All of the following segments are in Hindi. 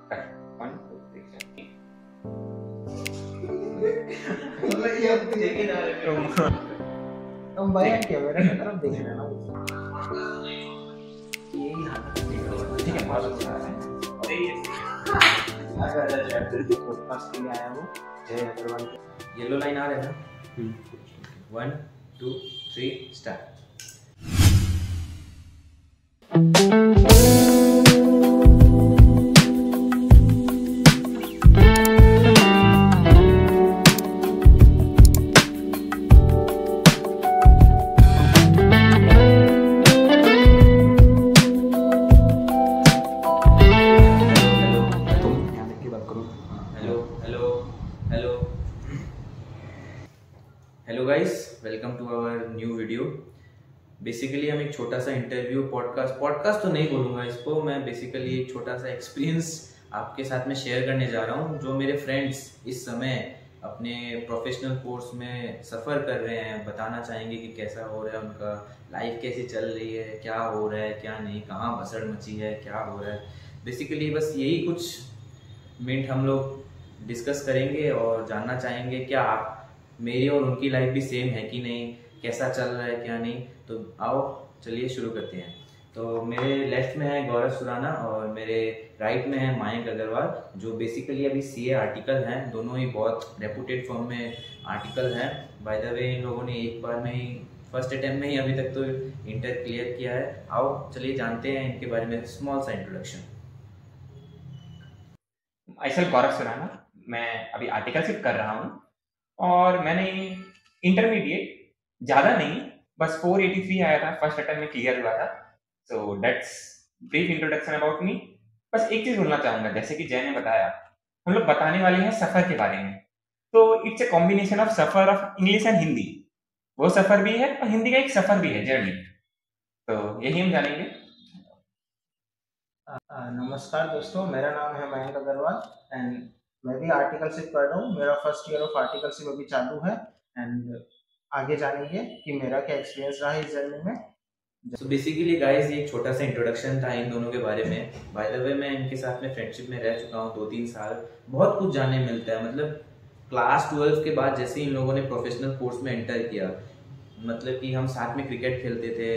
1 2 3 4 तुम भैया क्या मेरे तरफ देख रहे हो ना? यही हालत है। ठीक है, बहुत अच्छा है। पॉडकास्ट के लिए आया हूँ जय अग्रवाल के। येलो लाइन आ रहा है ना? 1 2 3 start. Hello guys, welcome to our new video. Basically हम एक छोटा सा इंटरव्यू पॉडकास्ट तो नहीं बोलूँगा इसको, मैं बेसिकली एक छोटा सा एक्सपीरियंस आपके साथ में शेयर करने जा रहा हूँ। जो मेरे फ्रेंड्स इस समय अपने प्रोफेशनल कोर्स में सफ़र कर रहे हैं, बताना चाहेंगे कि कैसा हो रहा है उनका, लाइफ कैसी चल रही है, क्या हो रहा है क्या नहीं, कहाँ भसड़ मची है, क्या हो रहा है। बेसिकली बस यही कुछ मिनट हम लोग डिस्कस करेंगे और जानना चाहेंगे क्या आप मेरी और उनकी लाइफ भी सेम है कि नहीं, कैसा चल रहा है क्या नहीं। तो आओ चलिए शुरू करते हैं। तो मेरे लेफ्ट में है गौरव सुराना और मेरे राइट में है मयंक अग्रवाल, जो बेसिकली अभी सीए आर्टिकल हैं। दोनों ही बहुत रेपुटेड फर्म में आर्टिकल हैं। बाय द वे इन लोगों ने एक बार में ही फर्स्ट अटेम्प्ट में ही अभी तक तो इंटर क्लियर किया है। आओ चलिए जानते हैं इनके बारे में स्मॉल सा इंट्रोडक्शन। माइसेल्फ गौरव सुराना, मैं अभी आर्टिकलशिप कर रहा हूँ और मैंने इंटरमीडिएट ज़्यादा नहीं, बस 483 आया था, फर्स्ट अटेम्प्ट में क्लियर हुआ था। So that's brief introduction about me. बस एक चीज़ बोलना चाहूँगा, जैसे कि जय ने बताया, हम लोग बताने वाले हैं सफ़र के बारे में। तो it's a combination of suffer of English and Hindi. वो सफ़र भी है और हिंदी का एक सफ़र भी है, जर्नी। तो यही हम जानेंगे। नमस्कार दोस्तों, मेरा नाम है मयंक अग्रवाल एंड मैं भी आर्टिकलशिप कर रहा हूँ। मेरा फर्स्ट ईयर ऑफ आर्टिकलशिप अभी चालू है एंड आगे जानेंगे कि मेरा क्या एक्सपीरियंस रहा है इस जर्नी में। तो बेसिकली गाइस ये एक छोटा सा इंट्रोडक्शन था इन दोनों के बारे में। बाय द वे मैं इनके साथ में फ्रेंडशिप में रह चुका हूँ 2-3 साल। बहुत कुछ जानने मिलता है। मतलब क्लास 12 के बाद जैसे इन लोगों ने प्रोफेशनल कोर्स में एंटर किया, मतलब कि हम साथ में क्रिकेट खेलते थे,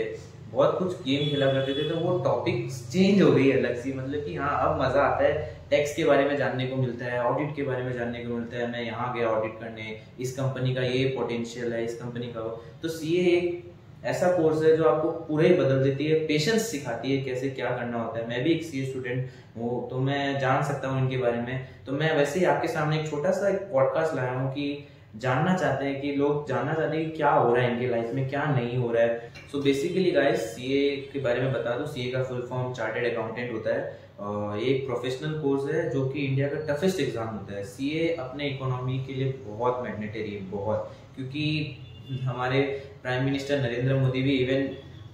बहुत कुछ गेम खेला करते थे, तो वो टॉपिक चेंज हो गई अलग सी। मतलब कि हाँ अब मज़ा आता है, टैक्स के बारे में जानने को मिलता है, ऑडिट के बारे में जानने को मिलता है। मैं यहाँ गया ऑडिट करने, इस कंपनी का ये पोटेंशियल है, इस कंपनी का वो। तो सीए एक ऐसा कोर्स है जो आपको पूरे ही बदल देती है, पेशेंस सिखाती है कैसे क्या करना होता है। मैं भी एक सीए स्टूडेंट हूँ तो मैं जान सकता हूँ इनके बारे में। तो मैं वैसे ही आपके सामने एक छोटा सा एक पॉडकास्ट लाया हूँ कि जानना चाहते हैं कि लोग जानना चाहते हैं कि क्या हो रहा है इनके लाइफ में, क्या नहीं हो रहा है। सो बेसिकली गाइस सीए के बारे में बता दूं, सीए का फुल फॉर्म चार्टेड अकाउंटेंट होता है और ये एक प्रोफेशनल कोर्स है जो कि इंडिया का टफेस्ट एग्जाम होता है। सीए अपने इकोनॉमी के लिए बहुत मैंडेटरी है, बहुत, क्योंकि हमारे प्राइम मिनिस्टर नरेंद्र मोदी भी इवन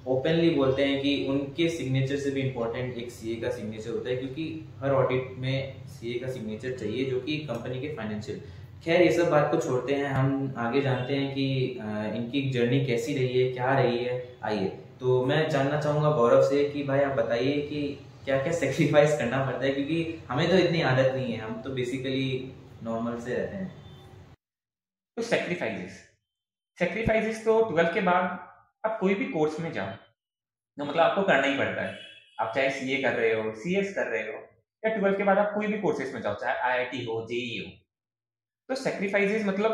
ओपनली बोलते हैं कि उनके सिग्नेचर से भी इम्पोर्टेंट एक सीए का सिग्नेचर होता है, क्योंकि हर ऑडिट में सीए का सिग्नेचर चाहिए जो कि कंपनी के फाइनेंशियल। खैर ये सब बात को छोड़ते हैं, हम आगे जानते हैं कि इनकी जर्नी कैसी रही है, क्या रही है। आइए, तो मैं जानना चाहूँगा गौरव से कि भाई आप बताइए कि क्या क्या सेक्रीफाइस करना पड़ता है, क्योंकि हमें तो इतनी आदत नहीं है, हम तो बेसिकली नॉर्मल से रहते हैं। तो सेक्रीफाइसेस तो 12 के बाद आप कोई भी कोर्स में जाओ तो मतलब आपको करना ही पड़ता है। आप चाहे सीए कर रहे हो, सीएस कर रहे हो, या 12 के बाद आप कोई भी कोर्सेज में जाओ, चाहे आईआईटी हो, जेईई हो। तो सेक्रीफाइसेस मतलब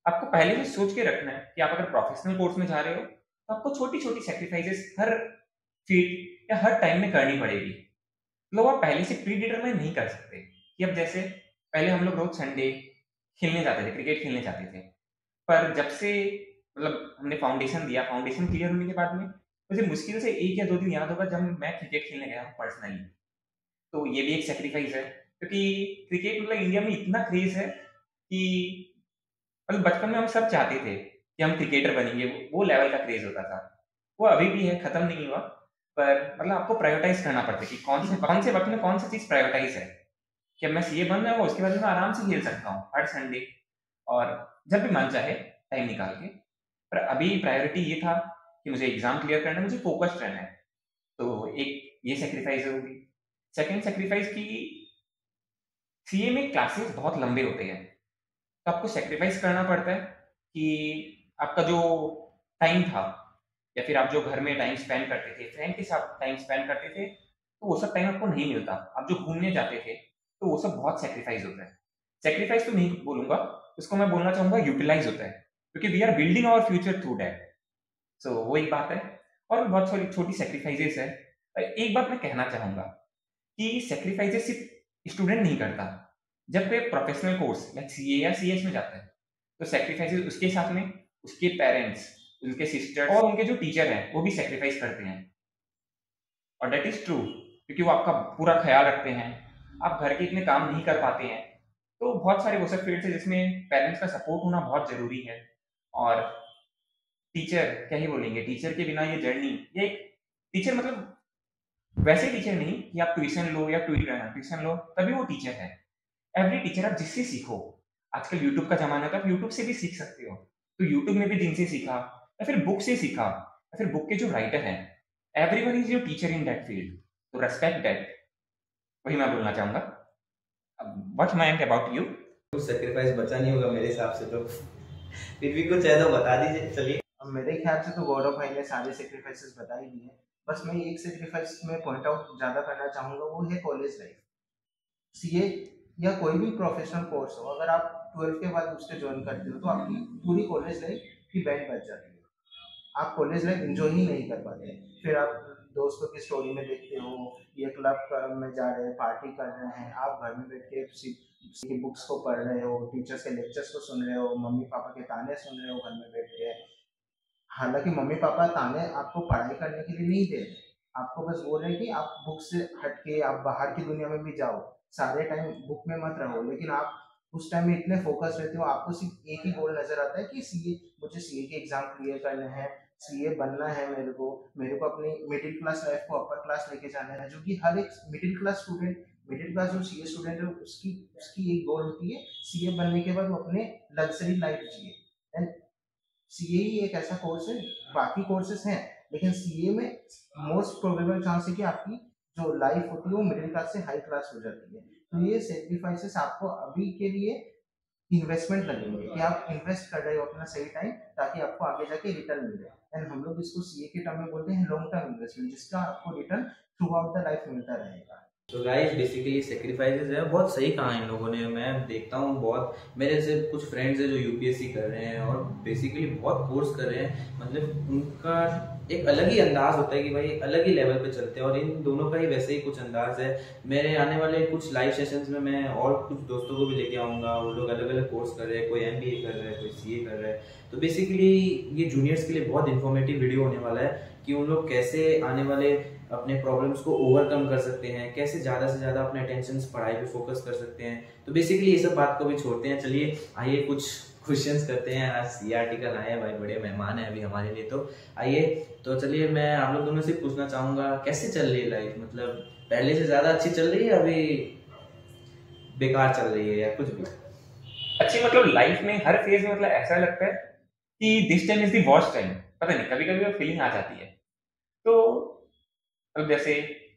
आपको पहले से सोच के रखना है कि आप अगर प्रोफेशनल कोर्स में जा रहे हो तो आपको छोटी छोटी सेक्रीफाइसेस हर फील्ड या हर टाइम में करनी पड़ेगी। मतलब आप पहले से प्री डिटरमाइन नहीं कर सकते कि अब जैसे पहले हम लोग रोज संडे खेलने जाते थे, क्रिकेट खेलने जाते थे। पर जब से मतलब हमने फाउंडेशन दिया, फाउंडेशन क्लियर होने के बाद में मुझे मुश्किल से 1 या 2 दिन याद होगा जब मैं क्रिकेट खेलने गया हूँ पर्सनली। तो ये भी एक सैक्रिफाइस है, क्योंकि क्रिकेट मतलब इंडिया में इतना क्रेज है कि मतलब बचपन में हम सब चाहते थे कि हम क्रिकेटर बनेंगे, वो लेवल का क्रेज होता था। वो अभी भी है, खत्म नहीं हुआ। पर मतलब आपको प्रायोरिटाइज करना पड़ता है कि कौन से वक्त में कौन सी चीज प्रायोरिटाइज है। कि अब मैं सीए बन रहा हूँ, उसके बाद मैं आराम से खेल सकता हूँ हर संडे और जब भी मन चाहे टाइम निकाल के। पर अभी प्रायोरिटी ये था कि मुझे एग्जाम क्लियर करना है, मुझे फोकस्ड रहना है। तो एक ये सेक्रीफाइस होगी। सेकंड सेक्रीफाइस की सीए में क्लासेस बहुत लंबे होते हैं, तो आपको सेक्रीफाइस करना पड़ता है कि आपका जो टाइम था या फिर आप जो घर में टाइम स्पेंड करते थे, फ्रेंड के साथ टाइम स्पेंड करते थे, तो वो सब टाइम आपको नहीं मिलता। आप जो घूमने जाते थे, तो वो सब बहुत सेक्रीफाइस होता है। सेक्रीफाइस तो नहीं बोलूंगा, उसको मैं बोलना चाहूंगा यूटिलाइज होता है, क्योंकि we are building our future through that. So वो एक बात है, और भी बहुत सारी छोटी सेक्रीफाइसेस है। एक बात मैं कहना चाहूंगा कि सेक्रीफाइसेस सिर्फ स्टूडेंट नहीं करता। जब कोई प्रोफेशनल कोर्स लाइक सीए या सीएस में जाता है, तो सेक्रीफाइसेस उसके साथ में उसके पेरेंट्स, उनके सिस्टर्स और उनके जो टीचर हैं वो भी सेक्रीफाइस करते हैं। और दैट इज ट्रू, क्योंकि वो आपका पूरा ख्याल रखते हैं। आप घर के इतने काम नहीं कर पाते हैं, तो बहुत सारे वो सब फील्ड्स है जिसमें पेरेंट्स का सपोर्ट होना बहुत जरूरी है। और टीचर क्या ही बोलेंगे, टीचर के बिना ये जर्नी, ये एक टीचर मतलब वैसे टीचर नहीं कि आप ट्यूशन लो या ट्यूशन लो तभी वो टीचर है। एवरी टीचर आप जिससे सीखो, आजकल यूट्यूब का जमाना है तो आप यूट्यूब से भी सीख सकते हो, तो यूट्यूब में भी जिनसे सीखा या फिर बुक से सीखा या फिर बुक के जो राइटर हैं, everyone is your teacher in that field, तो रेस्पेक्ट दैट। वही मैं बोलना चाहूंगा। What mind about you? कुछ सेक्रीफाइस बचा नहीं होगा मेरे हिसाब से, तो फिर भी कुछ है तो बता दीजिए। चलिए, अब मेरे ख्याल से तो गौरव भाई ने सारे सेक्रीफाइसेस बता ही दिए। बस मैं एक सेक्रीफाइस में पॉइंट आउट ज़्यादा करना चाहूँगा, वो है कॉलेज लाइफ। सीए या कोई भी प्रोफेशनल कोर्स हो, अगर आप 12th के बाद उससे ज्वाइन करते हो तो आपकी पूरी कॉलेज लाइफ की बैंड बच जाती है। आप कॉलेज लाइफ एंजॉय ही नहीं कर पाते। फिर आप दोस्तों की स्टोरी में देखते हो, ये क्लब में जा रहे हैं, पार्टी कर रहे हैं, आप घर में बैठ के बुक्स को पढ़ रहे हो, टीचर्स के लेक्चर्स को सुन रहे हो, मम्मी पापा के ताने सुन रहे हो घर में बैठ के। हालांकि मम्मी पापा ताने आपको पढ़ाई करने के लिए नहीं दे रहे, आपको बस बोल रहे हैं कि आप बुक से हट के आप बाहर की दुनिया में भी जाओ, सारे टाइम बुक में मत रहो। लेकिन आप उस टाइम में इतने फोकस रहते हो, आपको सिर्फ एक ही गोल नजर आता है कि सीए, मुझे सीए के एग्जाम क्लियर करने हैं, सीए बनना है, मेरे को अपनी मिडिल क्लास लाइफ को अपर क्लास लेके जाना है, जो कि हर एक मिडिल क्लास जो सीए स्टूडेंट है उसकी उसकी एक गोल होती है, सीए बनने के बाद वो अपने लग्जरी लाइफ जिए। एंड सीए ही एक ऐसा कोर्स है, बाकी कोर्सेज हैं लेकिन सीए में मोस्ट प्रोबेबल चांस है कि आपकी जो लाइफ होती है वो मिडिल क्लास से हाई क्लास हो जाती है। तो ये सेक्रीफाइसेस आपको अभी के लिए इन्वेस्टमेंट लगेंगे कि आप इन्वेस्ट कर रहे हो अपना सही टाइम, ताकि आपको आगे जाके रिटर्न मिले। एंड हम लोग इसको सीए के टर्म में बोलते हैं लॉन्ग टर्म इन्वेस्टमेंट, जिसका आपको return through out the life मिलता रहेगा। तो गाइस बेसिकली सेक्रीफाइसेस है, बहुत सही कहा इन लोगों ने। मैं देखता हूँ बहुत, मेरे से कुछ फ्रेंड्स हैं जो यूपीएससी कर रहे हैं और बेसिकली बहुत कोर्स कर रहे हैं, मतलब उनका एक अलग ही अंदाज होता है कि भाई अलग ही लेवल पे चलते हैं, और इन दोनों का ही वैसे ही कुछ अंदाज है। मेरे आने वाले कुछ लाइव सेशंस में मैं और कुछ दोस्तों को भी लेके आऊंगा, वो लोग अलग अलग कोर्स कर रहे हैं, कोई एमबीए कर रहा है, कोई सीए कर रहा है। तो बेसिकली ये जूनियर्स के लिए बहुत इन्फॉर्मेटिव वीडियो होने वाला है कि उन लोग कैसे आने वाले अपने प्रॉब्लम्स को ओवरकम कर सकते हैं, कैसे ज़्यादा से ज़्यादा अपने अटेंशन पढ़ाई पे फोकस कर सकते हैं। तो बेसिकली ये सब बात को भी छोड़ते हैं, चलिए आइए कुछ क्वेश्चंस करते हैं। आज सी आर्टिकल आए हैं भाई, बड़े मेहमान हैं अभी हमारे लिए, तो आइए। तो चलिए मैं आप लोग दोनों से पूछना चाहूँगा, कैसे चल रही है लाइफ, मतलब पहले से ज़्यादा अच्छी चल रही है, अभी बेकार चल रही है, या कुछ भी अच्छी? मतलब लाइफ में हर फेज में मतलब ऐसा लगता है कि this time is the worst time. पता नहीं, कभी कभी वो फीलिंग आ जाती है। तो अब जैसे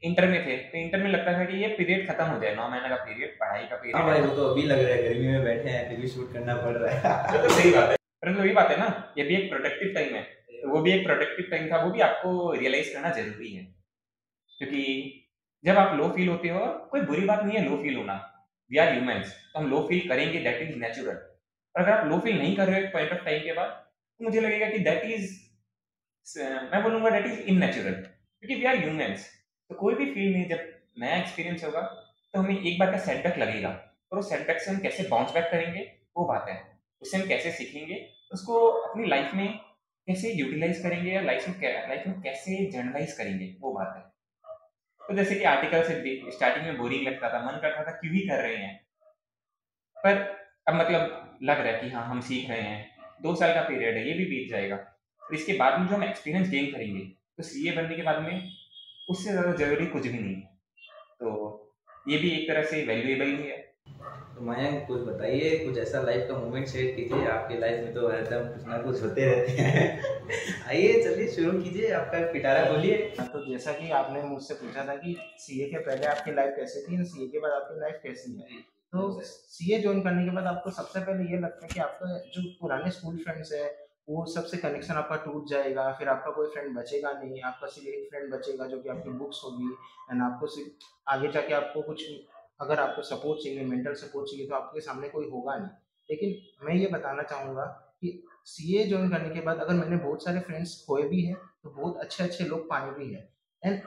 इंटर में थे तो इंटर में लगता था कि ये पीरियड खत्म हो जाए, 9 महीने का पीरियड, पढ़ाई का पीरियड। हाँ भाई, वो तो अभी लग रहा है, गर्मी में बैठे हैं फिर भी शूट करना पड़ रहा है। तो सही बात है, परंतु वही बात है ना, ये भी एक प्रोडक्टिव टाइम है, तो वो भी एक प्रोडक्टिव टाइम था, वो भी आपको रियलाइज करना जरूरी है। क्योंकि जब आप लो फील होते हो, कोई बुरी बात नहीं है लो फील होना, वी आर ह्यूमंस, तो हम लो फील करेंगे, दैट इज नेचुरल। और अगर आप लो फील नहीं कर रहे हो पॉइंट ऑफ टाइम के बाद, तो मुझे लगेगा कि दैट इज, मैं बोलूंगा दैट इज इननेचुरल, क्योंकि वी आर ह्यूमंस। तो कोई भी फील्ड में जब नया एक्सपीरियंस होगा तो हमें एक बार का सेटबैक लगेगा, और उस सेटबैक से हम कैसे बाउंस बैक करेंगे वो बात है। उससे हम कैसे सीखेंगे, उसको अपनी लाइफ में कैसे यूटिलाइज करेंगे, या लाइफ में कैसे जर्नलाइज करेंगे वो बात है। तो जैसे कि आर्टिकल से स्टार्टिंग में बोरिंग लगता था, मन करता था क्यों ही कर रहे हैं, पर अब मतलब लग रहा है कि हाँ हम सीख रहे हैं, 2 साल का पीरियड है, ये भी बीत जाएगा। और इसके बाद में जो हम एक्सपीरियंस गेन करेंगे, तो सीए बनने के बाद में उससे ज़्यादा जरूरी कुछ भी नहीं है। तो ये भी एक तरह से वैल्यूएबल ही है। तो मयंक कुछ बताइए, कुछ ऐसा लाइफ का मोमेंट शेयर कीजिए, आपकी लाइफ में तो हरदम कुछ ना कुछ होते रहते हैं। आइए चलिए शुरू कीजिए, आपका पिटारा बोलिए। तो जैसा कि आपने मुझसे पूछा था कि सीए के पहले आपकी लाइफ कैसी थी, सीए के बाद आपकी लाइफ कैसी है, तो सीए ज्वाइन करने के बाद आपको सबसे पहले ये लगता है कि आपका जो पुराने स्कूल फ्रेंड्स है वो सबसे कनेक्शन आपका टूट जाएगा, फिर आपका कोई फ्रेंड बचेगा नहीं, आपका सिर्फ एक फ्रेंड बचेगा जो कि आपकी बुक्स होगी। एंड आपको सिर्फ आगे जाके आपको कुछ, अगर आपको सपोर्ट चाहिए, मेंटल सपोर्ट चाहिए, तो आपके सामने कोई होगा नहीं। लेकिन मैं ये बताना चाहूँगा कि सीए ज्वाइन करने के बाद अगर मैंने बहुत सारे फ्रेंड्स खोए भी हैं, तो बहुत अच्छे अच्छे लोग पाए भी हैं। एंड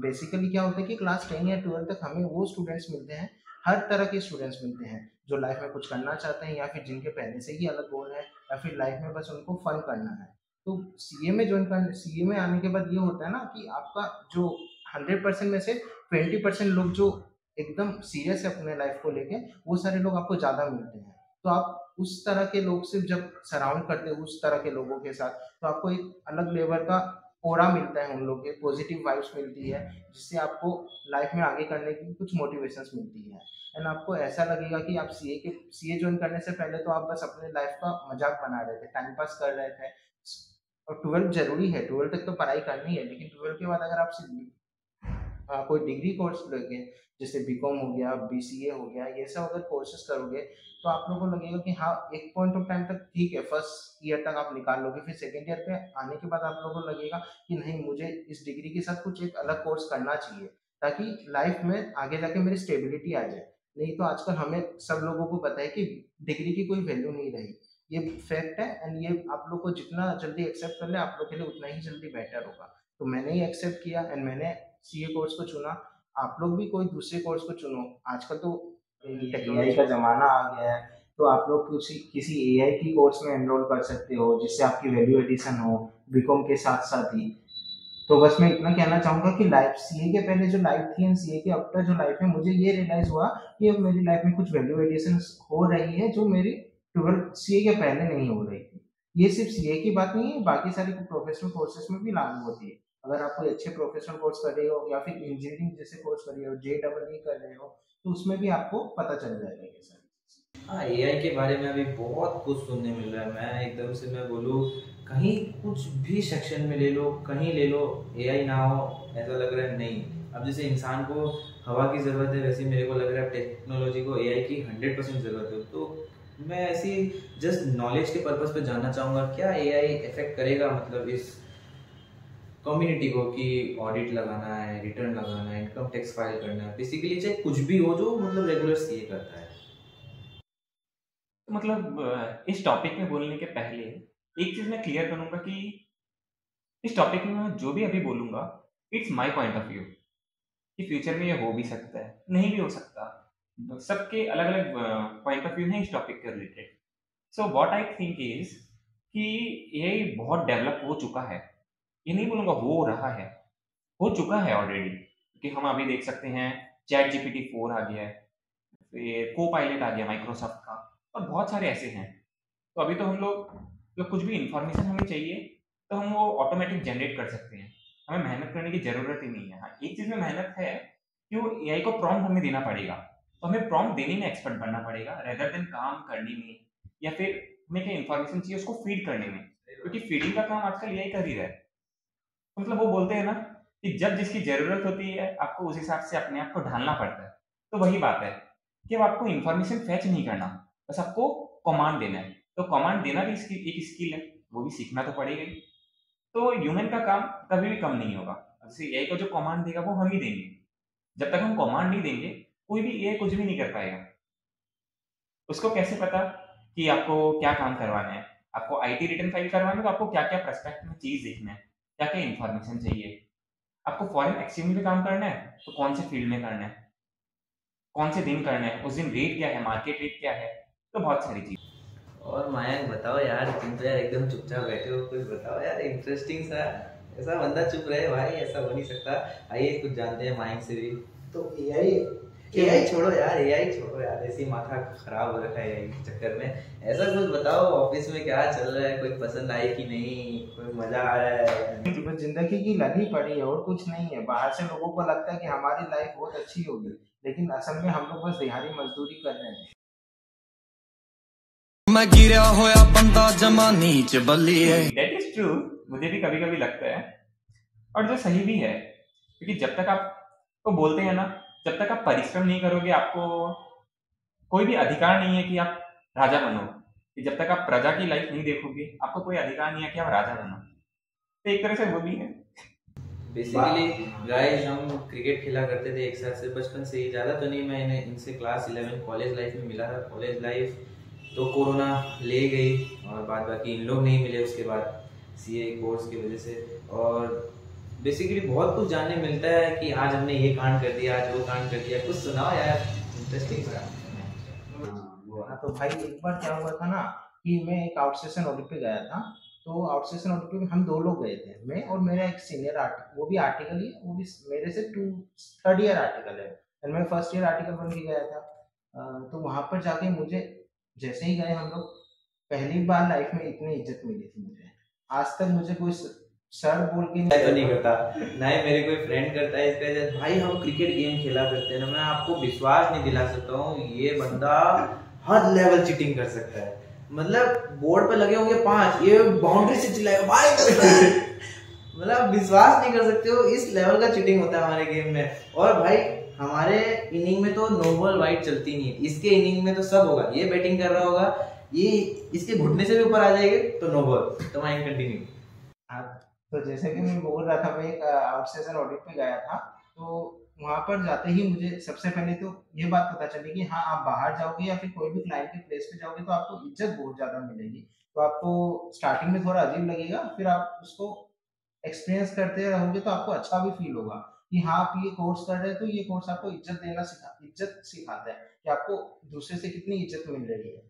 बेसिकली क्या होता है कि क्लास 10 या 12 तक हमें वो स्टूडेंट्स मिलते हैं, हर तरह के स्टूडेंट्स मिलते हैं जो लाइफ में कुछ करना चाहते हैं, या फिर जिनके पहले से ही अलग गोल है, या फिर लाइफ में बस उनको फन करना है। तो सीए में आने के बाद ये होता है ना कि आपका जो 100% में से 20% लोग जो एकदम सीरियस है अपने लाइफ को लेके, वो सारे लोग आपको ज़्यादा मिलते हैं। तो आप उस तरह के लोग से जब सराउंड करते हो उस तरह के लोगों के साथ, तो आपको एक अलग लेवल का ऑरा मिलता है, उन लोग के पॉजिटिव वाइब्स मिलती है, जिससे आपको लाइफ में आगे करने की कुछ मोटिवेशंस मिलती है। एंड आपको ऐसा लगेगा कि आप सीए ज्वाइन करने से पहले तो आप बस अपने लाइफ का मजाक बना रहे थे, टाइम पास कर रहे थे। और 12 जरूरी है, 12 तक तो पढ़ाई करनी है, लेकिन 12 के बाद अगर आप कोई डिग्री कोर्स लोगे, जैसे बीकॉम हो गया, बीसीए हो गया, ये सब अगर कोर्सेज करोगे, तो आप लोगों को लगेगा कि हाँ एक पॉइंट ऑफ टाइम तक ठीक है, फर्स्ट ईयर तक आप निकाल लोगे, फिर सेकेंड ईयर पे आने के बाद आप लोगों को लगेगा कि नहीं, मुझे इस डिग्री के साथ कुछ एक अलग कोर्स करना चाहिए, ताकि लाइफ में आगे जाके मेरी स्टेबिलिटी आ जाए। नहीं तो आजकल हमें सब लोगों को पता है कि डिग्री की कोई वैल्यू नहीं रही, ये फैक्ट है। एंड ये आप लोग को जितना जल्दी एक्सेप्ट कर ले, आप लोग के लिए उतना ही जल्दी बेटर होगा। तो मैंने ही एक्सेप्ट किया एंड मैंने सीए कोर्स को चुना। आप लोग भी कोई दूसरे कोर्स को चुनो। आजकल तो एआई का ज़माना आ गया है, तो आप लोग किसी किसी एआई की कोर्स में एनरोल कर सकते हो, जिससे आपकी वैल्यू एडिशन हो बीकॉम के साथ साथ ही। तो बस मैं इतना कहना चाहूँगा कि लाइफ सीए के पहले जो लाइफ थी एंड सीए के आफ्टर जो लाइफ है, मुझे ये रियलाइज़ हुआ कि अब मेरी लाइफ में कुछ वैल्यू एडिशन हो रही है जो मेरी 12 सीए के पहले नहीं हो रही थी। ये सिर्फ सीए की बात नहीं है, बाकी सारी प्रोफेशनल कोर्सेज में भी लागू होती है। अगर आप कोई अच्छे प्रोफेशनल कोर्स कर रहे हो, या फिर इंजीनियरिंग जैसे कोर्स कर रहे हो, JEE कर रहे हो, तो उसमें भी आपको पता चल जाएगा ये सारी चीज़ें। हाँ, एआई के बारे में अभी बहुत कुछ सुनने मिल रहा है। मैं एकदम से मैं बोलूँ, कहीं कुछ भी सेक्शन में ले लो, कहीं ले लो, एआई ना हो ऐसा लग रहा है नहीं। अब जैसे इंसान को हवा की ज़रूरत है, वैसे मेरे को लग रहा है टेक्नोलॉजी को, एआई की 100% ज़रूरत है। तो मैं ऐसी जस्ट नॉलेज के पर्पज़ पे जानना चाहूँगा, क्या एआई इफेक्ट करेगा मतलब इस कम्युनिटी को, कि ऑडिट लगाना है, रिटर्न लगाना है, इनकम टैक्स फाइल करना है, बेसिकली चाहे कुछ भी हो जो मतलब रेगुलर सीए करता है। तो मतलब इस टॉपिक में बोलने के पहले एक चीज़ मैं क्लियर करूँगा कि इस टॉपिक में मैं जो भी अभी बोलूँगा, it's my point of view, कि फ्यूचर में ये हो भी सकता है, नहीं भी हो सकता। सबके अलग-अलग पॉइंट ऑफ व्यू हैं इस टॉपिक के related. So what I think is कि एआई बहुत डेवलप हो चुका है। ये नहीं बोलूँगा हो रहा है, हो चुका है ऑलरेडी। कि हम अभी देख सकते हैं चैट जीपीटी 4 आ गया है, फिर कोपायलट आ गया माइक्रोसॉफ्ट का, और बहुत सारे ऐसे हैं। तो अभी तो हम लोग जब कुछ भी इंफॉर्मेशन हमें चाहिए, तो हम वो ऑटोमेटिक जनरेट कर सकते हैं। हमें मेहनत करने की ज़रूरत ही नहीं है। हाँ, एक चीज़ में मेहनत है कि वो एआई को प्रॉम्प्ट हमें देना पड़ेगा। तो हमें प्रॉम्प्ट देने में एक्सपर्ट बनना पड़ेगा, रेदर देन काम करने में, या फिर हमें क्या इन्फॉर्मेशन चाहिए उसको फीड करने में। क्योंकि फीडिंग का काम आजकल एआई कर ही रहा है। तो मतलब वो बोलते हैं ना कि जब जिसकी ज़रूरत होती है, आपको उस हिसाब से अपने आप को ढालना पड़ता है। तो वही बात है कि अब आपको इन्फॉर्मेशन फेच नहीं करना, बस आपको कमांड देना है। तो कमांड देना भी इसकी एक स्किल है, वो भी सीखना तो पड़ेगा ही। तो ह्यूमन का काम कभी भी कम नहीं होगा। जैसे एआई को जो कमांड देगा वो हम ही देंगे। जब तक हम कमांड नहीं देंगे, कोई भी एआई कुछ भी नहीं कर पाएगा। उसको कैसे पता कि आपको क्या काम करवाना है? आपको आईटी रिटर्न फाइल करवाना है, तो आपको क्या-क्या प्रोस्पेक्ट में चीज़ देखना है, क्या-क्या इन्फॉर्मेशन चाहिए। आपको फॉरेन एक्सचेंज में काम करना है, तो कौन से फील्ड में करना है, कौन से दिन करना है, उस दिन रेट क्या है, मार्केट रेट क्या है, तो बहुत सारी चीज़। और मयंक बताओ यार, तुम तो यार एकदम चुपचाप बैठे हो, कुछ बताओ यार इंटरेस्टिंग सा। ऐसा बंदा चुप रहे भाई, ऐसा हो नहीं सकता। आइए कुछ जानते हैं मयंक से भी। तो एआई एआई छोड़ो यार, एआई छोड़ो यार, ऐसी माथा खराब हो रखा है एआई के चक्कर में। ऐसा कुछ बताओ, ऑफिस में क्या चल रहा है, कोई पसंद आई कि नहीं, कोई मजा आ रहा है? बस जिंदगी की लगी पड़ी है और कुछ नहीं है। बाहर से लोगों को लगता है कि हमारी लाइफ बहुत अच्छी होगी, लेकिन असल में हम लोग बस दिहाड़ी मजदूरी कर रहे हैं। मैं गिरा होया बंदा जमा नीच बल्लिए। दैट इज ट्रू, मुझे भी कभी-कभी लगता है, और जो सही भी है। क्योंकि जब तक आप, तो बोलते हैं ना, जब तक आप परिश्रम नहीं करोगे, आपको कोई भी अधिकार नहीं है कि आप राजा बनो, कि जब तक आप प्रजा की लाइफ नहीं देखोगे आपको कोई अधिकार नहीं है कि आप राजा बनो। तो एक तरह से वो भी है। बेसिकली गाइस हम क्रिकेट खेला करते थे एक साथ से बचपन से ही, ज़्यादा तो नहीं, मैंने इनसे क्लास 11 कॉलेज लाइफ में मिला था। कॉलेज लाइफ तो कोरोना ले गई और बाद बाकी इन लोग नहीं मिले उसके बाद सीए कोर्स की वजह से। और बेसिकली बहुत कुछ जानने मिलता है कि आज हमने ये कांड कर दिया, आज वो कांड कर दिया। कुछ सुनाओ यार इंटरेस्टिंग सा। हाँ तो भाई एक बार क्या हुआ था ना कि मैं एक आउटस्टेशन ऑडिट पे गया था। तो आउटस्टेशन ऑडिट पे हम 2 लोग गए थे, मैं और मेरा एक सीनियर वो भी आर्टिकल ही, वो भी मेरे से थर्ड ईयर आर्टिकल है और मैं फर्स्ट ईयर आर्टिकल बन के गया था। तो वहाँ पर जाके मुझे जैसे ही गए हम लोग, पहली बार लाइफ में इतनी इज्जत मिली थी मुझे। आज तक मुझे कोई सर बोल के मैं तो नहीं करता, ना ही मेरे कोई फ्रेंड करता है इसका इज्जत। भाई हम क्रिकेट गेम खेला करते हैं ना, मैं आपको विश्वास नहीं दिला सकता हूँ ये बंदा हर लेवल चीटिंग कर सकता है। मतलब बोर्ड पे लगे होंगे 5, ये बाउंड्री से चिल्लाएगा भाई मतलब विश्वास नहीं कर सकते हो, इस लेवल का चीटिंग होता है हमारे गेम में। और भाई हमारे इनिंग में तो नो बॉल वाइड चलती नहीं है, इसके इनिंग में तो सब होगा। ये बैटिंग कर रहा होगा, ये इसके घुटने से भी ऊपर आ जाएंगे तो नो बॉल। तो माइन कंटिन्यू। हाँ तो जैसे कि मैं बोल रहा था, मैं एक आउटस्टेशन ऑडिट पे गया था। तो वहाँ पर जाते ही मुझे सबसे पहले तो ये बात पता चली कि हाँ आप बाहर जाओगे या फिर कोई भी क्लाइंट के प्लेस पे जाओगे तो आपको इज्जत बहुत ज़्यादा मिलेगी। तो आपको स्टार्टिंग में थोड़ा अजीब लगेगा, फिर आप उसको एक्सपीरियंस करते रहोगे तो आपको अच्छा भी फील होगा कि हाँ आप ये कोर्स कर रहे हैं। तो ये कोर्स आपको इज्जत सिखाता है कि आपको दूसरे से कितनी इज्जत मिल रही है।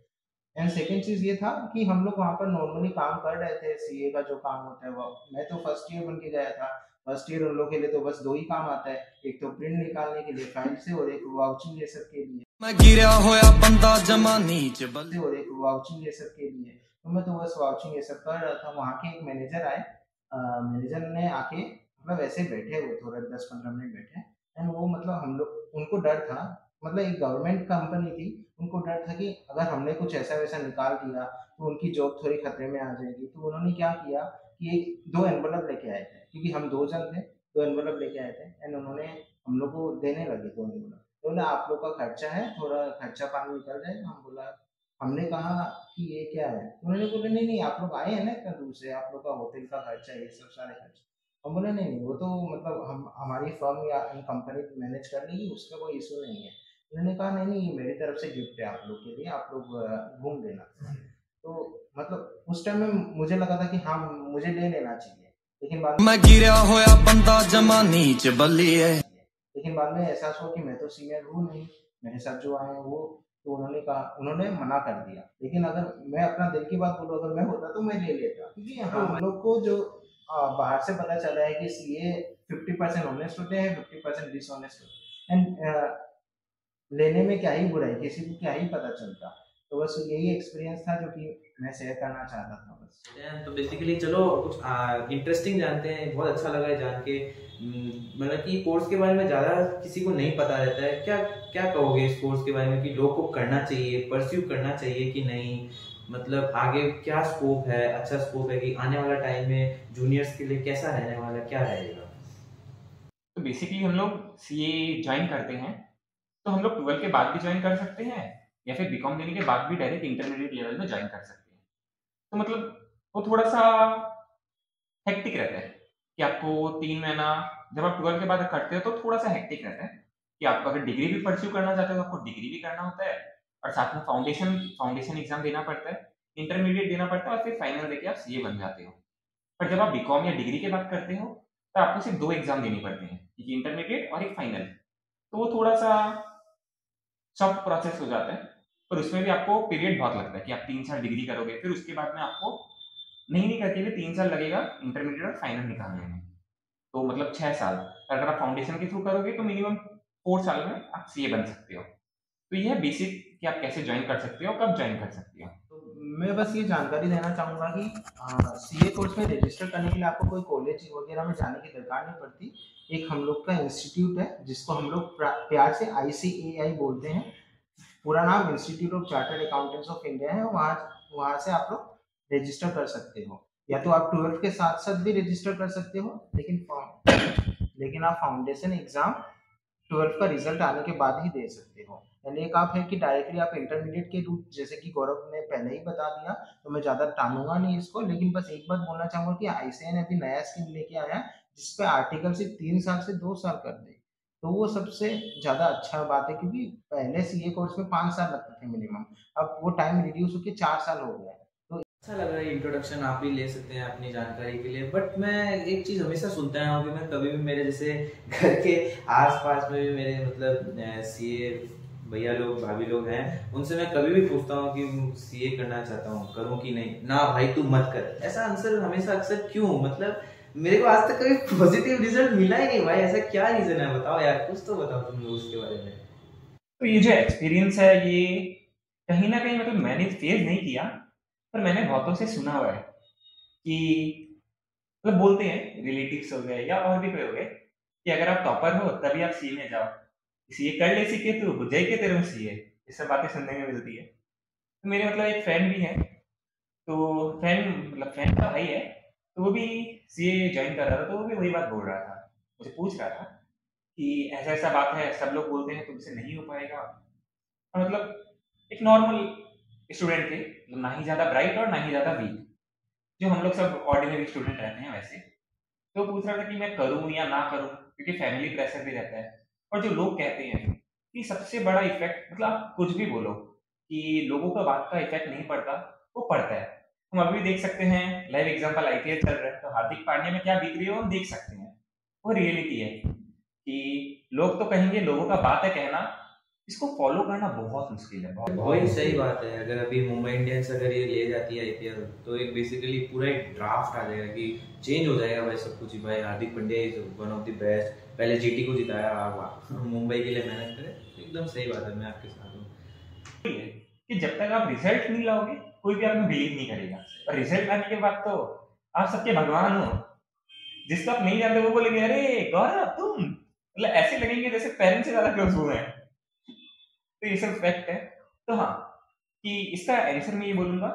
एंड सेकेंड चीज़ ये था कि हम लोग वहाँ पर नॉर्मली काम कर रहे थे, सीए का जो काम होता है वो। मैं तो फर्स्ट ईयर बन के गया था। फर्स्ट ईयर उन लोगों के लिए तो बस 2 ही काम आता है, एक तो प्रिंट निकालने के लिए फाइल से और एक वाउचिंग ये सब के लिए मैं गिरा होया बंदा जमा नीच बल्ले और एक वाउचिंग ये सब के लिए। तो मैं तो बस वाउचिंग ये सब कर रहा था। वहाँ के एक मैनेजर आए, मैनेजर ने आके मतलब ऐसे बैठे हुए थोड़ा 10-15 मिनट बैठे। एंड वो मतलब हम लोग, उनको डर था, मतलब एक गवर्नमेंट कंपनी थी, उनको डर था कि अगर हमने कुछ ऐसा वैसा निकाल दिया तो उनकी जॉब थोड़ी खतरे में आ जाएगी। तो उन्होंने क्या किया कि 2 एनवलप लेके आए थे, क्योंकि हम 2 जन थे, 2 एनवलप लेके आए थे। एंड उन्होंने हम लोग को देने लगे 2 एनवलप। तो बोले आप लोग का खर्चा है, थोड़ा खर्चा पानी निकल जाएगा। हम बोला, हमने कहा कि ये क्या है। तो उन्होंने बोला नहीं नहीं आप लोग आए हैं ना इतना दूर से, आप लोग का होटल का खर्चा ये सब सारे खर्चे। हम बोले नहीं नहीं वो तो मतलब हम हमारी फर्म या कंपनी मैनेज कर लेगी, उसका कोई इशू नहीं है। उन्होंने कहा नहीं नहीं ये मेरी तरफ से गिफ्ट है आप लोग के लिए, आप लोग घूम लेना। तो मतलब उस टाइम में मुझे लगा था कि हाँ मुझे ले लेना चाहिए, लेकिन बाद मैं गिरा होया बंदा जमा नीच बल्लिए लेकिन बाद में एहसास हुआ कि मैं तो सीनियर हूँ नहीं, मेरे साथ जो आए हैं वो। तो उन्होंने कहा, उन्होंने मना कर दिया। लेकिन अगर मैं अपना दिल की बात बोलूँ, अगर मैं होता तो मैं ले लेता, क्योंकि हम लोग को जो बाहर से पता चला है कि सीए 50% ऑनेस्ट होते हैं, 50% डिसऑनेस्ट होते हैं। एंड लेने में क्या ही बुराई, किसी को क्या ही पता चलता। तो बस यही एक्सपीरियंस था जो कि मैं शेयर करना चाहता था बस। तो बेसिकली चलो कुछ इंटरेस्टिंग जानते हैं, बहुत अच्छा लगा है जान के। मतलब कि कोर्स के बारे में ज़्यादा किसी को नहीं पता रहता है। क्या क्या कहोगे इस कोर्स के बारे में कि लोग को करना चाहिए, परस्यू करना चाहिए कि नहीं? मतलब आगे क्या स्कोप है, अच्छा स्कोप है कि आने वाला टाइम में जूनियर्स के लिए कैसा रहने वाला, क्या रहेगा? तो बेसिकली हम लोग सीए ज्वाइन करते हैं तो हम लोग 12 के बाद भी ज्वाइन कर सकते हैं या फिर बीकॉम देने के बाद भी डायरेक्ट इंटरमीडिएट लेवल में ज्वाइन कर सकते हैं। तो मतलब वो थोड़ा सा हेक्टिक रहता है कि आपको 3 महीना जब आप 12 के बाद करते हो तो थोड़ा सा हेक्टिक रहता है कि आप अगर डिग्री भी परस्यू करना चाहते हो तो आपको डिग्री भी करना होता है और साथ में फाउंडेशन एग्जाम देना पड़ता है, इंटरमीडिएट देना पड़ता है और फिर फाइनल देके आप सीए बन जाते हो। पर जब आप बीकॉम या डिग्री की बात करते हो तो आपको सिर्फ 2 एग्जाम देनी पड़ते हैं, एक इंटरमीडिएट और एक फाइनल। तो वो थोड़ा सा सॉफ्ट प्रोसेस हो जाता है, पर उसमें भी आपको पीरियड बहुत लगता है कि आप 3 साल डिग्री करोगे, फिर उसके बाद में आपको नहीं करके भी 3 साल लगेगा इंटरमीडिएट और फाइनल निकालने में। तो मतलब 6 साल। अगर आप फाउंडेशन के थ्रू करोगे तो मिनिमम 4 साल में आप सीए बन सकते हो। तो ये है बेसिक कि आप कैसे ज्वाइन कर सकते हो, कब ज्वाइन कर सकते हो। तो मैं बस ये जानकारी देना चाहूँगा कि सीए कोर्स में रजिस्टर करने के लिए आपको कोई कॉलेज वगैरह में जाने की दरकार नहीं पड़ती। एक हम लोग का इंस्टीट्यूट है जिसको हम लोग प्यार से ICAI बोलते हैं। पूरा नाम institute of chartered accountants of India है। वहाँ से आप लोग रजिस्टर कर सकते हो, या तो आप 12 के साथ साथ भी रजिस्टर कर सकते हो, लेकिन आप फाउंडेशन एग्जाम 12 का रिजल्ट आने के बाद ही दे सकते हो। एंड एक आप है कि डायरेक्टली आप इंटरमीडिएट के रूट, जैसे कि गौरव ने पहले ही बता दिया, तो मैं ज़्यादा टानूंगा नहीं इसको, लेकिन बस एक बात बोलना चाहूँगा कि आईसीएन अभी नया स्कीम लेके आया है जिसपे आर्टिकल सिर्फ 3 साल से 2 साल कर दे, तो वो सबसे ज़्यादा अच्छा बात है, क्योंकि पहले सीए कोर्स में 5 साल लगते थे मिनिमम, अब वो टाइम रिड्यूस होकर 4 साल हो गया है। अच्छा लगा ये इंट्रोडक्शन आप भी ले सकते हैं अपनी जानकारी के लिए। बट मैं एक चीज़ हमेशा सुनता आया हूँ कि मैं कभी भी मेरे जैसे घर के आसपास में भी मेरे मतलब सीए भैया लोग भाभी लोग हैं, उनसे मैं कभी भी पूछता हूँ कि सीए करना चाहता हूँ, करूँ कि नहीं, ना भाई तू मत कर। ऐसा आंसर हमेशा अक्सर क्यों, मतलब मेरे को आज तक कभी पॉजिटिव रिजल्ट मिला ही नहीं भाई, ऐसा क्या रीजन है, बताओ यार, कुछ तो बताओ तुम लोग उसके बारे में। तो ये जो एक्सपीरियंस है ये कहीं ना कहीं मतलब मैंने फेस नहीं किया, पर मैंने बहुतों से सुना हुआ है कि मतलब बोलते हैं रिलेटिव्स हो गए या और भी कोई हो गए कि अगर आप टॉपर हो तभी आप सीए में जाओ, सीए कर ले सीखे तो हो जाएगी तेरे में सीए, ये सब बातें सुनने में मिलती है। तो मेरे मतलब एक फ्रेंड भी है, तो फ्रेंड मतलब फ्रेंड का भाई है, तो वो भी सीए ज्वाइन कर रहा था, तो वो भी वही बात बोल रहा था, मुझे पूछ रहा था कि ऐसा ऐसा बात है, सब लोग बोलते हैं तुमसे नहीं हो पाएगा। और मतलब एक नॉर्मल स्टूडेंट थे, मतलब ना ही ज़्यादा ब्राइट और ना ही ज़्यादा वीक, जो हम लोग सब ऑर्डिनरी स्टूडेंट रहते हैं वैसे। तो पूछ रहा था कि मैं करूँ या ना करूँ, क्योंकि फैमिली प्रेशर भी रहता है। और जो लोग कहते हैं कि सबसे बड़ा इफेक्ट, मतलब आप कुछ भी बोलो कि लोगों का बात का इफेक्ट नहीं पड़ता, वो पड़ता है। हम अभी देख सकते हैं, लाइव एग्जांपल आईपीएल चल रहा है, तो हार्दिक पांड्या में क्या बिक रही है हम देख सकते हैं। वो रियलिटी है कि लोग तो कहेंगे, लोगों का बात है कहना, इसको फॉलो करना बहुत मुश्किल है, वही सही बात है। अगर अभी मुंबई इंडियंस अगर ये ले जाती है आईपीएल, तो एक बेसिकली पूरा एक ड्राफ्ट आ जाएगा कि चेंज हो जाएगा भाई सब कुछ ही। भाई Hardik Pandya is one of the best, पहले जीटी को जिताया, वाह मुंबई के लिए मेहनत करे, एकदम सही बात है, मैं आपके साथ हूँ। कि जब तक आप रिजल्ट नहीं लाओगे कोई भी आप में बिलीव नहीं करेगा, और रिजल्ट आने के बाद तो आप सबके भगवान हो। जिसको आप नहीं जानते वो बोलेंगे अरे गौरव तुम, मतलब ऐसे लगेंगे जैसे पेरेंट्स से ज्यादा क्लोज हुए हैं। तो ये सब फैक्ट है। तो हाँ, कि इसका आंसर मैं ये बोलूंगा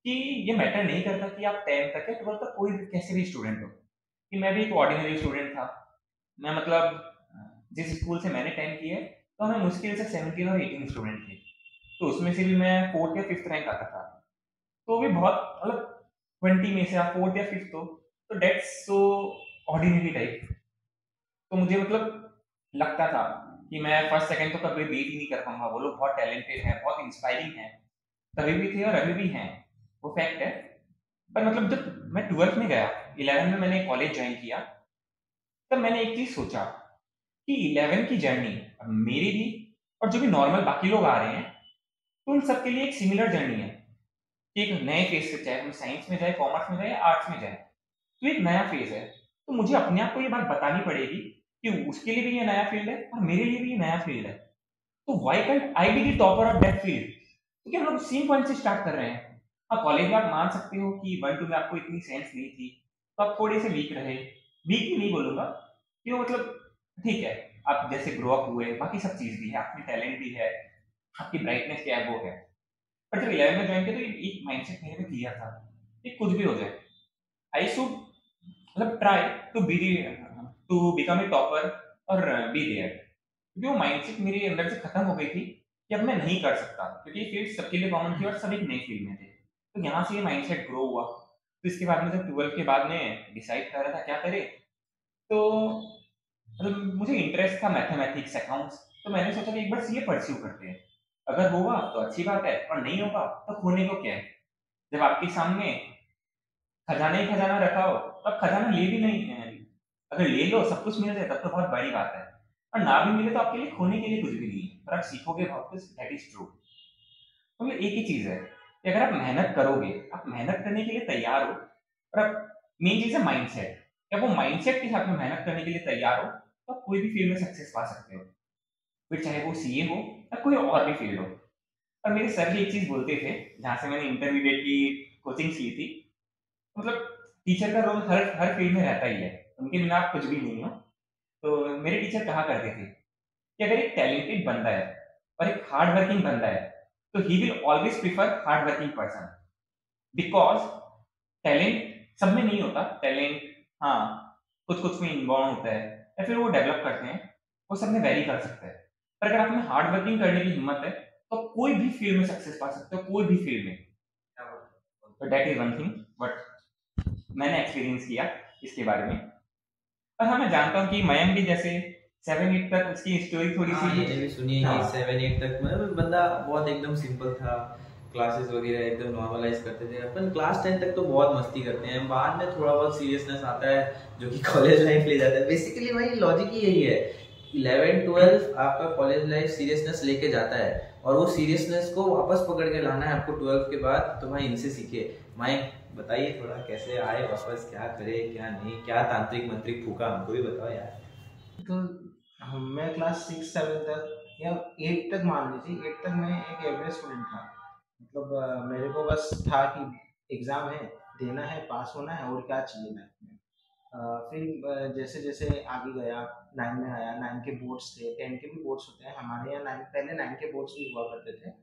कि ये मैटर नहीं करता कि आप 10th तक है, 12th तक कोई भी कैसे भी स्टूडेंट हो। कि मैं भी एक ऑर्डिनरी स्टूडेंट था, मैं मतलब जिस स्कूल से मैंने 10th की है, तो हमें मुश्किल से 17 और 18 स्टूडेंट थे, तो उसमें से भी मैं 4th या 5th रैंक आता था। तो भी बहुत मतलब 20 में से आप 4th या 5th हो, तो डेट्स सो ऑर्डिनरी टाइप। तो मुझे मतलब लगता था कि मैं फर्स्ट सेकंड तो कभी बीट ही नहीं कर पाऊंगा, वो लोग बहुत टैलेंटेड हैं, बहुत इंस्पायरिंग हैं, तभी भी थे और अभी भी हैं, वो फैक्ट है। पर मतलब जब मैं 12th में गया, 11 में मैंने कॉलेज ज्वाइन किया, तब मैंने एक चीज सोचा कि 11 की जर्नी मेरी भी और जो भी नॉर्मल बाकी लोग आ रहे हैं, तो उन सबके लिए एक सिमिलर जर्नी है कि एक नए फेज से, चाहे हम साइंस में जाए, कॉमर्स में जाए, आर्ट्स में जाए, तो एक नया फेज है। तो मुझे अपने आप को ये बात बतानी पड़ेगी कि उसके लिए भी ये नया फील्ड है और मेरे लिए भी ये नया फील्ड है, तो why cantt I be the topper of that field, क्योंकि हम लोग सेम पॉइंट से स्टार्ट कर रहे हैं। हाँ, कॉलेज में आप मान सकते हो कि 1-2 में आपको इतनी सेंस नहीं थी, तो आप थोड़े से वीक रहे, वीक भी नहीं बोलूंगा कि वो मतलब ठीक है, आप जैसे ग्रो अप हुए, बाकी सब चीज भी है, आपकी टैलेंट भी है, आपकी ब्राइटनेस क्या है वो है। पर जब 11 में ज्वाइन किया तो एक माइंडसेट मेरे में क्लियर था कि कुछ भी हो जाए, आई शुड मतलब try to be to become a topper और बी देयर, क्योंकि वो माइंडसेट मेरे अंदर से खत्म हो गई थी कि अब मैं नहीं कर सकता, क्योंकि फील्ड सबके लिए कॉमन थी और सब एक नई फील्ड में थे। तो यहाँ से ये माइंडसेट ग्रो हुआ। तो इसके बाद में जब 12th के बाद में डिसाइड कर रहा था क्या करे, तो मतलब मुझे इंटरेस्ट था मैथमेटिक्स, अकाउंट्स, तो मैंने सोचा कि एक बार सीए परस्यू करते हैं, अगर होगा तो अच्छी बात है और नहीं होगा तो खोने को क्या है। जब आपके सामने खजाना ही खजाना रखा हो तो आप खजाना ले भी नहीं है, अगर ले लो सब कुछ मिल जाए तब तो बहुत बड़ी बात है, और ना भी मिले तो आपके लिए खोने के लिए कुछ भी नहीं है, पर आप सीखोगे बहुत कुछ, दैट इज ट्रू। मतलब एक ही चीज है कि अगर आप मेहनत करोगे, आप मेहनत करने के लिए तैयार हो, और आप मेन चीज है माइंडसेट, जब वो माइंडसेट के साथ में मेहनत करने के लिए तैयार हो, तो आप कोई भी फील्ड में सक्सेस पा सकते हो, फिर चाहे वो सीए हो या कोई और भी फील्ड हो। और मेरे सर भी एक चीज बोलते थे, जहाँ से मैंने इंटरमीडिएट की कोचिंग ली थी, मतलब टीचर का रोल हर हर फील्ड में रहता ही है, उनके बिना आप कुछ भी नहीं हो। तो मेरे टीचर कहा करते थे कि अगर एक टैलेंटेड बंदा है और एक हार्ड वर्किंग बंदा है, तो he will always prefer hard working person, because talent सब में नहीं होता, टैलेंट हाँ कुछ कुछ में इनबॉर्न होता है या फिर वो डेवलप करते हैं, वो सब में वेरी कर सकता है। पर अगर आप में हार्ड वर्किंग करने की हिम्मत है तो आप कोई भी फील्ड में सक्सेस पा सकते हो, कोई भी फील्ड में। तो that is one thing but मैंने एक्सपीरियंस किया इसके बारे में। पर हाँ, मैं जानता हूँ कि मयंक भी जैसे 7-8 तक उसकी स्टोरी थोड़ी हाँ, सी मैंने भी सुनी है हाँ, कि 7-8 तक मतलब बंदा बहुत एकदम सिंपल था, क्लासेस वगैरह एकदम नॉर्मलाइज करते थे। अपन क्लास 10 तक तो बहुत मस्ती करते हैं, बाद में थोड़ा बहुत सीरियसनेस आता है जो कि कॉलेज लाइफ ले जाता है। बेसिकली भाई लॉजिक ही यही है, 11-12 आपका कॉलेज लाइफ सीरियसनेस लेके जाता है, और वो सीरियसनेस को वापस पकड़ के लाना है आपको 12 के बाद। तो भाई इनसे सीखे। माइक बताइए थोड़ा, कैसे आए वापस, क्या करे क्या नहीं, क्या तांत्रिक मंत्रिक फूका, हमको भी बताओ यार। तो मैं क्लास 6-7 तक या 8 तक मान लीजिए, 8 तक मैं एक एवरेज स्टूडेंट था। मतलब मेरे को बस था कि एग्ज़ाम है, देना है, पास होना है, और क्या चाहिए लाइफ में। फिर जैसे जैसे आगे गया, 9 में आया, 9 के बोर्ड्स थे, 10 के भी बोर्ड्स होते हैं हमारे यहाँ। 9 पहले 9 के बोर्ड्स भी हुआ करते थे।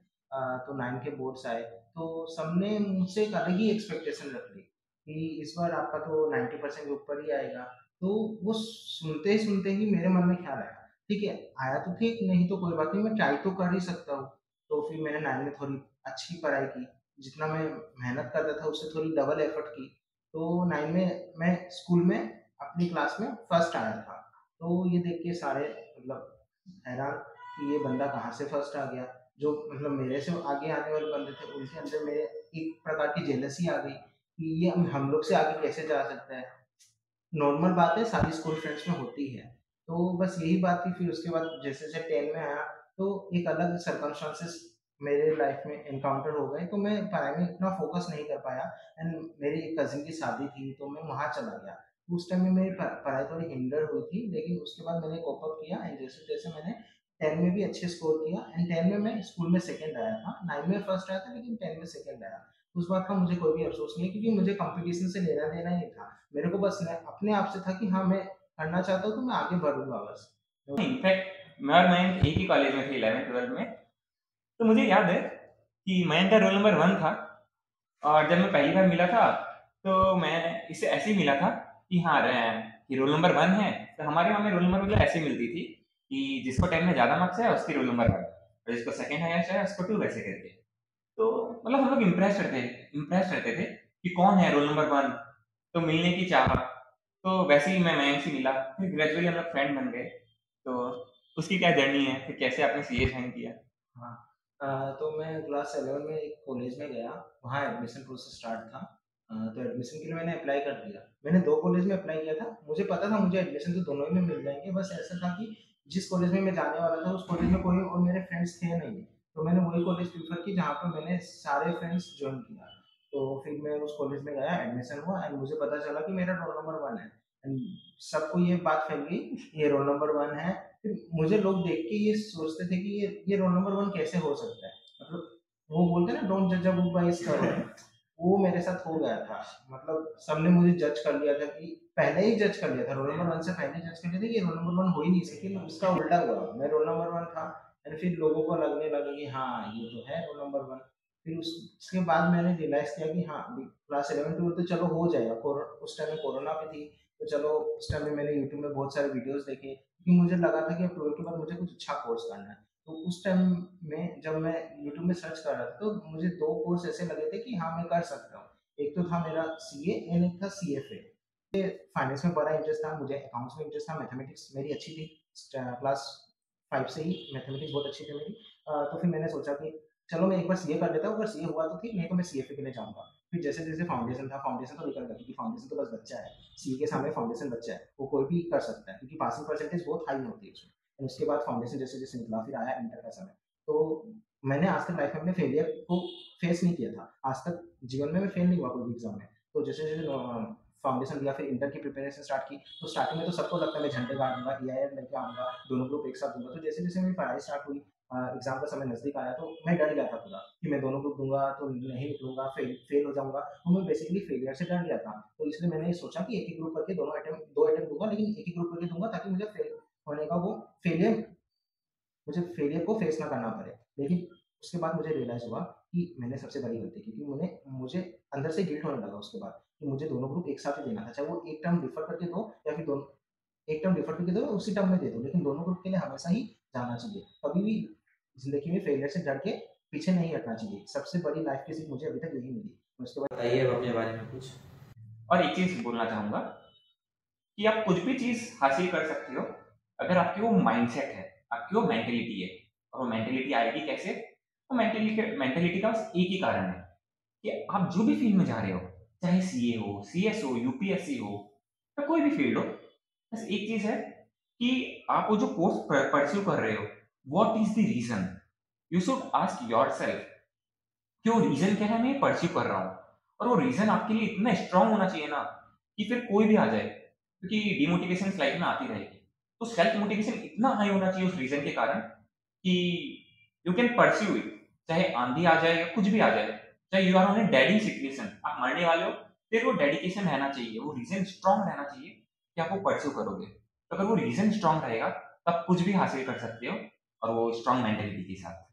तो 9 के बोर्ड्स आए तो सबने मुझसे एक अलग ही एक्सपेक्टेशन रख ली कि इस बार आपका तो 90% के ऊपर ही आएगा। तो वो सुनते ही मेरे मन में ख्याल आया, ठीक है, आया तो ठीक, नहीं तो कोई बात नहीं, मैं ट्राई तो कर ही सकता हूँ। तो फिर मैंने 9 में थोड़ी अच्छी पढ़ाई की, जितना मैं मेहनत करता था उससे थोड़ी डबल एफर्ट की। तो 9 में मैं स्कूल में अपनी क्लास में फर्स्ट आया था। तो ये देख के सारे मतलब हैरान कि ये बंदा कहाँ से फर्स्ट आ गया। जो मतलब मेरे से आगे आने वाले बंदे थे उनके अंदर मेरे एक प्रकार की जेलसी आ गई कि ये हम लोग से आगे कैसे जा सकता है। नॉर्मल बात है, सारी स्कूल फ्रेंड्स में होती है। तो बस यही बात थी। फिर उसके बाद जैसे जैसे 10 में आया तो एक अलग सर्कमस्टांसेस मेरे लाइफ में एनकाउंटर हो गए, तो मैं पढ़ाई में इतना फोकस नहीं कर पाया। एंड मेरी एक कजिन की शादी थी तो मैं वहाँ चला गया। उस टाइम में मेरी पढ़ाई थोड़ी हिंडर हुई थी, लेकिन उसके बाद मैंने कोप अप किया एंड जैसे जैसे मैंने 10 में भी अच्छे स्कोर किया। एंड 10 में मैं स्कूल में सेकंड आया था, 9 में फर्स्ट आया था, लेकिन 10 में सेकंड आया। उस बात का मुझे कोई भी अफसोस नहीं है, क्योंकि मुझे कंपटीशन से लेना देना ही नहीं था। मेरे को बस अपने आप से था कि हाँ मैं करना चाहता हूँ तो मैं आगे बढ़ूंगा बस। इनफैक्ट मैं और मयंक एक ही कॉलेज में थे 11th-12th में। तो मुझे याद है कि मयंक का रोल नंबर 1 था, और जब मैं पहली बार मिला था तो मैं इससे ऐसे ही मिला था कि हाँ कि रोल नंबर 1 है। तो हमारे वहाँ में रोल नंबर मतलब ऐसे मिलती थी कि जिसको 10 में ज़्यादा मार्क्स है उसकी रोल नंबर 1, और जिसको सेकंड हाईएस्ट है उसको 2, वैसे करके। तो मतलब हम लोग इम्प्रेस रहते थे कि कौन है रोल नंबर 1। तो मिलने की चाह, तो वैसे ही मैं मयंक से मिला, फिर ग्रेजुअली हम लोग फ्रेंड बन गए। तो उसकी क्या जर्नी है, फिर कैसे आपने सीए ज्वाइन किया? हाँ, तो मैं क्लास 7 में एक कॉलेज में गया, वहाँ एडमिशन प्रोसेस स्टार्ट था। तो एडमिशन के लिए मैंने अप्लाई कर दिया। मैंने 2 कॉलेज में अप्लाई किया था, मुझे पता था मुझे एडमिशन तो दोनों ही में मिल जाएँगे। बस ऐसा था कि जिस कॉलेज में मैं जाने वाला था उस कॉलेज में कोई और मेरे फ्रेंड्स थे नहीं। तो मैंने वही कॉलेज प्रेफ़र की जहाँ पर मैंने सारे फ्रेंड्स जॉइन किया। तो फिर मैं उस कॉलेज में गया, एडमिशन हुआ एंड मुझे पता चला कि मेरा रोल नंबर 1 है। एंड सबको ये बात फैल गई, ये रोल नंबर 1 है। फिर मुझे लोग देख के ये सोचते थे कि ये रोल नंबर 1 कैसे हो सकता है? मतलब वो बोलते हैं ना, डोंट जज a book by its cover. वो मेरे साथ हो गया था। मतलब सबने मुझे जज कर लिया था कि पहले ही जज कर लिया था, रोल नंबर 1 से पहले ही जज कर लिया था कि ये रोल नंबर 1 हो ही नहीं सकती। लेकिन उसका उल्टा हुआ, मैं रोल नंबर 1 था एंड फिर लोगों को लगने लगा कि हाँ, ये तो है रोल नंबर 1। फिर उसके बाद मैंने रियलाइज़ किया कि हाँ, क्लास 11-12 तो चलो हो जाएगा। उस टाइम में कोरोना भी थी, तो चलो उस टाइम में मैंने यूट्यूब में बहुत सारे वीडियोज़ देखे, क्योंकि मुझे लगा था कि अब 12 के बाद मुझे कुछ अच्छा कोर्स करना है। तो उस टाइम में जब मैं यूट्यूब में सर्च कर रहा था तो मुझे 2 कोर्स ऐसे लगे थे कि हाँ, मैं कर सकता हूँ। एक तो था मेरा सीए एंड एक था सीएफए। फाइनेंस में बड़ा इंटरेस्ट था, मुझे अकाउंट्स में इंटरेस्ट था, मैथमेटिक्स मेरी अच्छी थी। क्लास 5 से ही मैथमेटिक्स बहुत अच्छी थी मेरी। तो फिर मैंने सोचा कि चलो मैं एक बार सीए कर लेता हूँ, अगर सीए हुआ तो ठीक, नहीं तो मैं सीएफए के लिए जाऊँगा। फिर जैसे-जैसे फाउंडेशन था, फाउंडेशन तो निकल गया क्योंकि फाउंडेशन तो बस बच्चा है। सीए के सामने फाउंडेशन बच्चा है, वो कोई भी कर सकता है क्योंकि पासिंग परसेंटेज बहुत हाई होती है उसमें। और उसके बाद फाउंडेशन जैसे-जैसे निकला, फिर आया इंटर का समय। तो मैंने आज तक लाइफ में अपने फेलियर को फेस नहीं किया था। आज तक जीवन में मैं फेल नहीं हुआ कोई भी एग्ज़ाम में। तो जैसे-जैसे फाउंडेशन दिया, फिर इंटर की प्रिपरेशन स्टार्ट की, तो स्टार्टिंग में तो सबको लगता है मैं झंडे गाड़ दूँगा, ईआईएम लेके आऊँगा, दोनों ग्रुप एक साथ दूँगा। तो जैसे-जैसे मेरी पढ़ाई स्टार्ट हुई, एग्ज़ाम का समय नज़दीक आया तो मैं डर गया था पूरा कि मैं दोनों ग्रुप दूँगा तो नहीं निकलूँगा, फेल हो जाऊँगा। तो मैं बेसिकली फेलियर से डर गया था। तो इसलिए मैंने ये सोचा कि एक ही ग्रुप करके दोनों अटेम्प्ट 2 अटेम्प्ट दूँगा, लेकिन एक ही ग्रुप करके दूँगा ताकि मुझे फेल होने का वो फेलियर मुझे फेलियर को फेस ना करना पड़े। लेकिन उसके बाद मुझे रियलाइज़ हुआ कि मैंने सबसे बड़ी गलती की, क्योंकि मुझे अंदर से गिल्ट होने लगा उसके बाद कि मुझे दोनों ग्रुप एक साथ ही देना था। चाहे वो एक टर्म डिफर करके दो या फिर दोनों एक टर्म डिफर करके दो, उसी टर्म में दे दो, लेकिन दोनों ग्रुप के लिए हमेशा ही जाना चाहिए, कभी भी जिंदगी में फेलियर से डर के पीछे नहीं हटना चाहिए। सबसे बड़ी लाइफ की सीख मुझे अभी तक यही मिली। उसके बाद बताइए अब अपने बारे में कुछ। और एक चीज बोलना चाहूंगा कि आप कुछ भी चीज हासिल कर सकते हो अगर आपकी वो माइंडसेट है, आपकी वो मेंटेलिटी है। और वो मेंटेलिटी आएगी कैसे? वो मेंटेलिटी का बस एक ही कारण है कि आप जो भी फील्ड में जा रहे हो, चाहे सीए हो, सीएस हो, यूपीएससी हो, या कोई भी फील्ड हो, बस एक चीज है कि आप वो जो कोर्स परस्यू कर रहे हो, what is the reason. You should ask yourself कि वो रीजन क्या है मैं ये परस्यू कर रहा हूँ। और वो रीजन आपके लिए इतना स्ट्रांग होना चाहिए ना कि फिर कोई भी आ जाए, क्योंकि डिमोटिवेशन लाइफ में आती रहेगी, तो सेल्फ मोटिवेशन इतना हाई होना चाहिए उस रीजन के कारण कि यू कैन परस्यू इट। चाहे आंधी आ जाए या कुछ भी आ जाए, चाहे you are on a dying situation, आप मरने वाले हो, फिर वो डेडिकेशन रहना चाहिए, वो रीजन स्ट्रांग रहना चाहिए कि आप वो परस्यू करोगे। तो अगर वो रीजन स्ट्रांग रहेगा तब कुछ भी हासिल कर सकते हो, और वो स्ट्रांग मेंटेलिटी के साथ।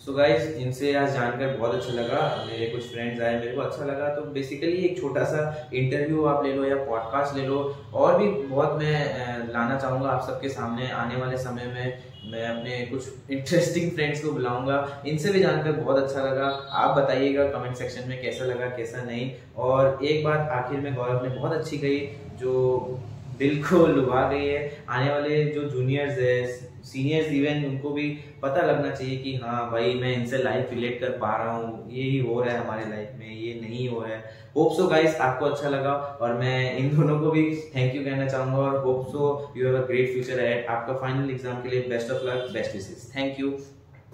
सो गाइज, इनसे आज जानकर बहुत अच्छा लगा। मेरे कुछ फ्रेंड्स आए, मेरे को अच्छा लगा। तो बेसिकली एक छोटा सा इंटरव्यू आप ले लो या पॉडकास्ट ले लो, और भी बहुत मैं लाना चाहूँगा आप सबके सामने। आने वाले समय में मैं अपने कुछ इंटरेस्टिंग फ्रेंड्स को बुलाऊंगा, इनसे भी जानकर बहुत अच्छा लगा। आप बताइएगा कमेंट सेक्शन में कैसा लगा कैसा नहीं। और एक बात आखिर में गौरव ने बहुत अच्छी कही, जो दिल को लुभा गई है। आने वाले जो जूनियर्स है, सीनियर्स इवन, उनको भी पता लगना चाहिए कि हाँ भाई, मैं इनसे लाइफ रिलेट कर पा रहा हूँ, ये ही हो रहा है हमारे लाइफ में, ये नहीं हो रहा है। होप सो गाइस आपको अच्छा लगा, और मैं इन दोनों को भी थैंक यू कहना चाहूंगा। और hope so you have a great future ahead. आपका फाइनल एग्जाम के लिए best of luck, best wishes. Thank you.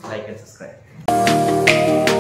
Like and subscribe.